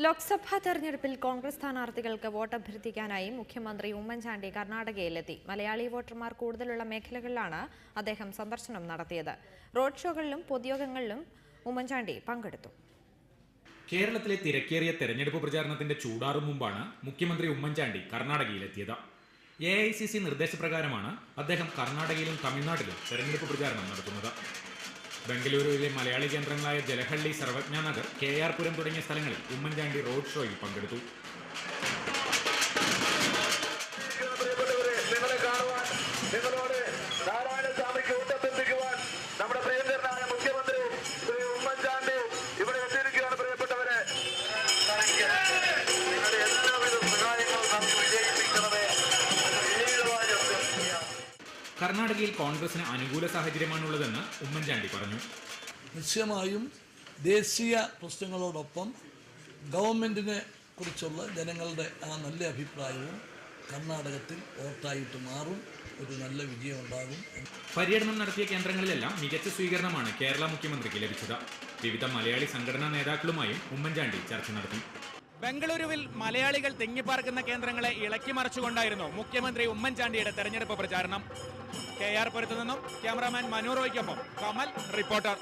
ലോക്സഭാ തെരഞ്ഞെടുപ്പിൽ കോൺഗ്രസ് സ്ഥാനാർത്ഥികൾക്ക് വോട്ടഭ്യർത്ഥിക്കാനായി മുഖ്യമന്ത്രി ഉമ്മൻചാണ്ടി കർണാടകയിലെത്തി. മലയാളി വോട്ടർമാർ കൂടുതലുള്ള മേഖലകളിലാണ് അദ്ദേഹം സന്ദർശനം നടത്തിയത്. റോഡ് ഷോകളിലും പൊതുയോഗങ്ങളിലും ഉമ്മൻചാണ്ടി പങ്കെടുത്തു. കേരളത്തിലെ തിരക്കേറിയ തെരഞ്ഞെടുപ്പ് പ്രചാരണത്തിന്റെ ചൂടാറും മുമ്പാണ് മുഖ്യമന്ത്രി ഉമ്മൻചാണ്ടി കർണാടകയിലെത്തിയത്. AICC നിർദ്ദേശപ്രകാരമാണ് അദ്ദേഹം കർണാടകയിലും തമിഴ്നാട്ടിലും തെരഞ്ഞെടുപ്പ് പ്രചാരണം നടത്തുന്നത്. ബംഗളൂരുവിലെ മലയാളി കേന്ദ്രങ്ങളായ ജലഹള്ളി, സർവജ്ഞനഗർ, KR പുരം തുടങ്ങിയ സ്ഥലങ്ങളിൽ ഉമ്മൻചാണ്ടി റോഡ് ഷോയിൽ പങ്കെടുത്തു. കർണാടകയിൽ കോൺഗ്രസിന് അനുകൂല സാഹചര്യമാണുള്ളതെന്ന് ഉമ്മൻചാണ്ടി പറഞ്ഞു. നിശ്ചയമായും ദേശീയ പ്രശ്നങ്ങളോടൊപ്പം ഗവൺമെന്റിനെ കുറിച്ചുള്ള ജനങ്ങളുടെ ആ നല്ല അഭിപ്രായവും കർണാടകത്തിൽ വോട്ടായിട്ട് മാറും. ഒരു നല്ല വിജയം ഉണ്ടാകും. പര്യടനം നടത്തിയ കേന്ദ്രങ്ങളിലെല്ലാം മികച്ച സ്വീകരണമാണ് കേരള മുഖ്യമന്ത്രിക്ക് ലഭിച്ചത്. വിവിധ മലയാളി സംഘടനാ നേതാക്കളുമായും ഉമ്മൻചാണ്ടി ചർച്ച നടത്തി. ബംഗളൂരുവിൽ മലയാളികൾ തിങ്ങിപ്പാർക്കുന്ന കേന്ദ്രങ്ങളെ ഇളക്കി മറിച്ചുകൊണ്ടായിരുന്നു മുഖ്യമന്ത്രി ഉമ്മൻചാണ്ടിയുടെ തെരഞ്ഞെടുപ്പ് പ്രചാരണം. KR പുരത്തു നിന്നും ക്യാമറാമാൻ മനു റോയ്ക്കൊപ്പം കമൽ, റിപ്പോർട്ടർ.